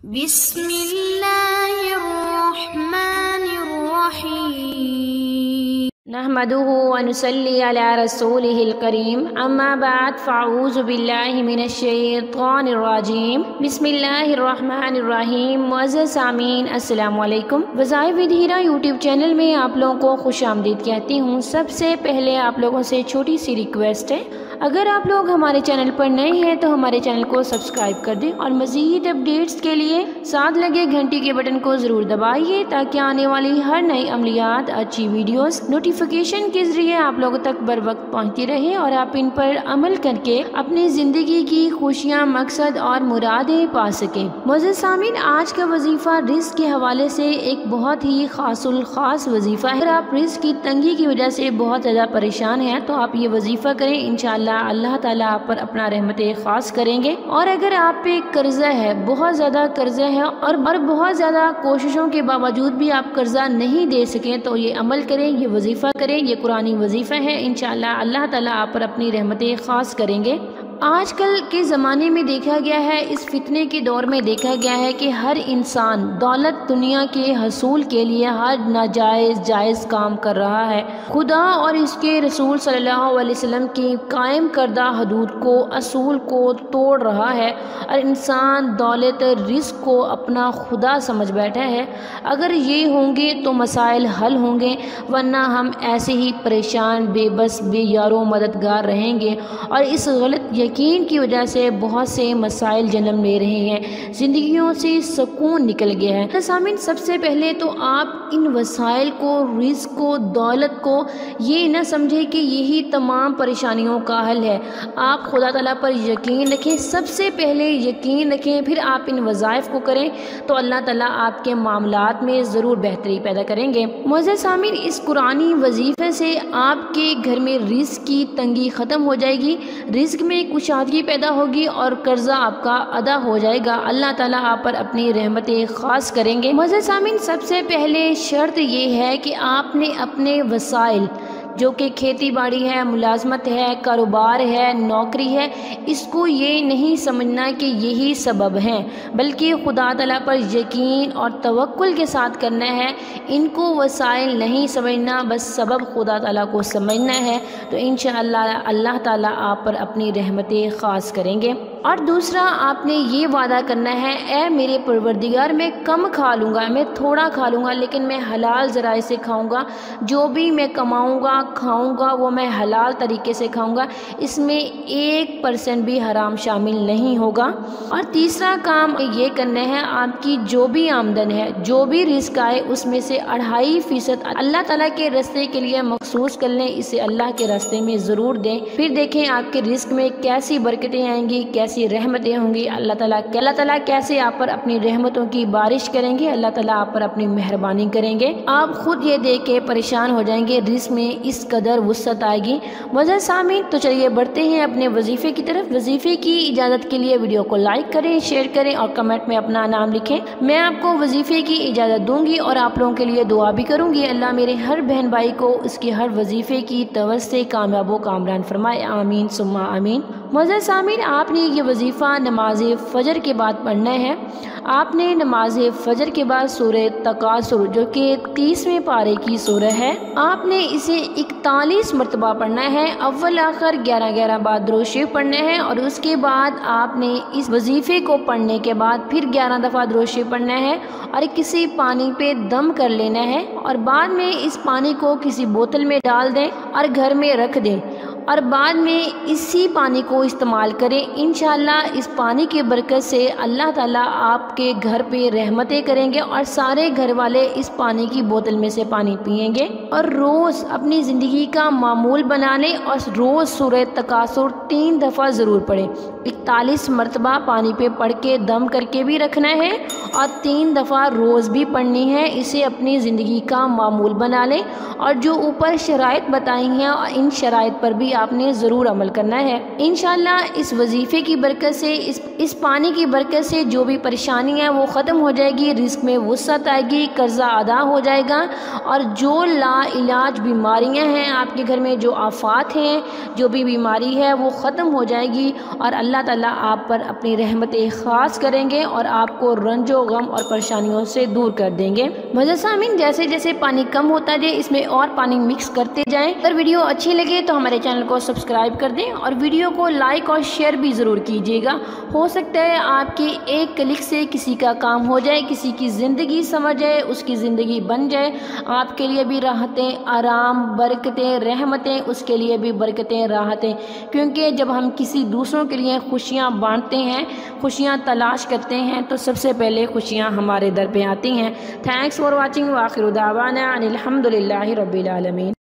बिस्मिल्लाहिर्रहमानिर्रहीम नहमदुहु व नुसल्ली अला रसूलिहिल करीम अम्मा बाद फ़अऊज़ु बिल्लाहि मिनश शैतानिर रजीम बिस्मिल्लाहिर्रहमानिर्रहीम। मुअज़्ज़ज़ सामीन अस्सलामु अलैकुम। वज़ाइफ़ विद हीरा यूट्यूब चैनल में आप लोगों को खुशामदीद कहती हूँ। सबसे पहले आप लोगों से छोटी सी रिक्वेस्ट है, अगर आप लोग हमारे चैनल पर नए हैं तो हमारे चैनल को सब्सक्राइब कर दें और मज़ीद अपडेट्स के लिए साथ लगे घंटी के बटन को ज़रूर दबाइए ताकि आने वाली हर नई अमलियात, अच्छी वीडियोस नोटिफिकेशन के ज़रिए आप लोगों तक बर वक्त पहुँचती रहे और आप इन पर अमल करके अपनी ज़िंदगी की खुशियाँ, मकसद और मुरादें पा सकें। मुअज़्ज़ज़ सामीन, आज का वजीफ़ा रिज़्क़ के हवाले से एक बहुत ही खासुल खास वजीफ़ा है। अगर आप रिज़्क़ की तंगी की वजह से बहुत ज़्यादा परेशान हैं तो आप ये वजीफ़ा करें, इंशाअल्लाह अल्लाह ताला आप पर अपना रहमत खास करेंगे। और अगर आप पे कर्जा है, बहुत ज़्यादा कर्जा है और बहुत ज़्यादा कोशिशों के बावजूद भी आप कर्जा नहीं दे सकें तो ये अमल करें, ये वजीफ़ा करें। ये कुरानी वजीफ़ा है, इंशाअल्लाह अल्लाह ताला आप पर अपनी रहमत खास करेंगे। आजकल के ज़माने में देखा गया है, इस फितने के दौर में देखा गया है कि हर इंसान दौलत दुनिया के हसूल के लिए हर नाजायज़ जायज़ काम कर रहा है। खुदा और इसके रसूल सल्लल्लाहु अलैहि वसल्लम की कायम करदा हदूद को, असूल को तोड़ रहा है और इंसान दौलत रिज़्क़ को अपना खुदा समझ बैठा है। अगर ये होंगे तो मसाइल हल होंगे, वरना हम ऐसे ही परेशान, बेबस, बेयारो मददगार रहेंगे और इस गलत यकीन की वजह से बहुत से मसाइल जन्म ले रहे हैं, ज़िंदगियों से सुकून निकल गया है। सामीन, सबसे पहले तो आप इन वसाइल को, रिज़्क़ को, दौलत को ये न समझें कि यही तमाम परेशानियों का हल है। आप खुदा ताला पर यकीन रखें, सबसे पहले यकीन रखें, फिर आप इन वज़ाइफ को करें तो अल्लाह ताला आपके मामलात में ज़रूर बेहतरी पैदा करेंगे। मुअज़्ज़ज़ सामीन, इस कुरानी वजीफ़े से आपके घर में रिज़्क़ की तंगी ख़त्म हो जाएगी, रिज़्क़ में कुशादगी पैदा होगी और कर्जा आपका अदा हो जाएगा। अल्लाह ताला आप पर अपनी रहमतें खास करेंगे। मुअज़्ज़ज़ सामीन, सबसे पहले शर्त ये है कि आपने अपने वसाइल जो कि खेती बाड़ी है, मुलाजमत है, कारोबार है, नौकरी है, इसको ये नहीं समझना कि यही सबब हैं, बल्कि खुदा ताला पर यकीन और तवक्कुल के साथ करना है। इनको वसाइल नहीं समझना, बस सबब खुदा ताला को समझना है, तो इंशाअल्लाह अल्लाह ताला आप पर अपनी रहमतें ख़ास करेंगे। और दूसरा, आपने ये वादा करना है, ए मेरे परवरदिगार, मैं कम खा लूँगा, मैं थोड़ा खा लूँगा, लेकिन मैं हलाल ज़राए से खाऊँगा, जो भी मैं कमाऊँगा खाऊंगा वो मैं हलाल तरीके से खाऊंगा, इसमें 1% भी हराम शामिल नहीं होगा। और तीसरा काम ये करना है, आपकी जो भी आमदन है, जो भी रिस्क आए, उसमें से 2.5% अल्लाह ताला के रास्ते के लिए मखसूस कर लें, इसे अल्लाह के रास्ते में ज़रूर दें। फिर देखें आपके रिस्क में कैसी बरकतें आएंगी, कैसी रहमतें होंगी। अल्लाह ताला कैसे आप पर अपनी रहमतों की बारिश करेंगे, अल्लाह ताला आप पर अपनी मेहरबानी करेंगे। आप खुद ये देख के परेशान हो जाएंगे, रिस्क में इस कदर वुसअत आएगी। मुअज़्ज़ज़ सामीन, तो चलिए बढ़ते हैं अपने वजीफ़े की तरफ। वजीफ़े की इजाज़त के लिए वीडियो को लाइक करें, शेयर करें और कमेंट में अपना नाम लिखें। मैं आपको वजीफ़े की इजाज़त दूंगी और आप लोगों के लिए दुआ भी करूंगी। अल्लाह मेरे हर बहन भाई को इसके हर वजीफ़े की तवज्जो से कामयाब व कामरान फरमाए, आमीन सुम्मा आमीन। मुअज़्ज़ज़ सामीन, आपने ये वजीफ़ा नमाज फ़जर के बाद पढ़ना है। आपने नमाज फ़जर के बाद सूरह तकासुर, जो कि 30वें पारे की सूरह है, आपने इसे 41 मरतबा पढ़ना है। अव्वल आखिर 11-11 बार दुरूद शरीफ पढ़ना है और उसके बाद आपने इस वजीफ़े को पढ़ने के बाद फिर 11 दफ़ा दुरूद शरीफ पढ़ना है और किसी पानी पे दम कर लेना है और बाद में इस पानी को किसी बोतल में डाल दें और घर में रख दें और बाद में इसी पानी को इस्तेमाल करें। इंशाअल्लाह इस पानी की बरकत से अल्लाह ताला आपके घर पे रहमतें करेंगे और सारे घर वाले इस पानी की बोतल में से पानी पिएंगे। और रोज़ अपनी ज़िंदगी का मामूल बना लें और रोज़ सूरह तकासुर 3 दफ़ा ज़रूर पढ़ें। 41 मरतबा पानी पे पढ़ के दम करके भी रखना है और 3 दफ़ा रोज़ भी पढ़नी है। इसे अपनी ज़िंदगी का मामूल बना लें और जो ऊपर शराइत बताई हैं इन शराइत पर भी भी आपने ज़रूर अमल करना है। इंशाअल्लाह इस वजीफ़े की बरकत से, इस पानी की बरकत से जो भी परेशानी है वो ख़त्म हो जाएगी, रिस्क में वुसअत आएगी, कर्जा अदा हो जाएगा और जो लाइलाज बीमारियां हैं आपके घर में, जो आफात हैं, जो भी बीमारी है वो ख़त्म हो जाएगी और अल्लाह ताला आप पर अपनी रहमतें ख़ास करेंगे और आपको रंजो गम और परेशानियों से दूर कर देंगे। मज़े सामीन, जैसे जैसे पानी कम होता जाए इसमें और पानी मिक्स करते जाएं। अगर वीडियो अच्छी लगे तो हमारे चैनल को सब्सक्राइब कर दें और वीडियो को लाइक और शेयर भी ज़रूर कीजिएगा। हो सकता है आपकी एक क्लिक से किसी का काम हो जाए, किसी की ज़िंदगी समझ जाए, उसकी ज़िंदगी बन जाए। आपके लिए भी राहतें, आराम, बरकतें, रहमतें, उसके लिए भी बरकतें, राहतें। क्योंकि जब हम किसी दूसरों के लिए खुशियाँ बांटते हैं, खुशियाँ तलाश करते हैं तो सबसे पहले खुशियाँ हमारे दर पे आती हैं। Thanks for watching. व आखिर दावाना अनिल हम्दुलिल्लाहि रब्बिल आलमीन।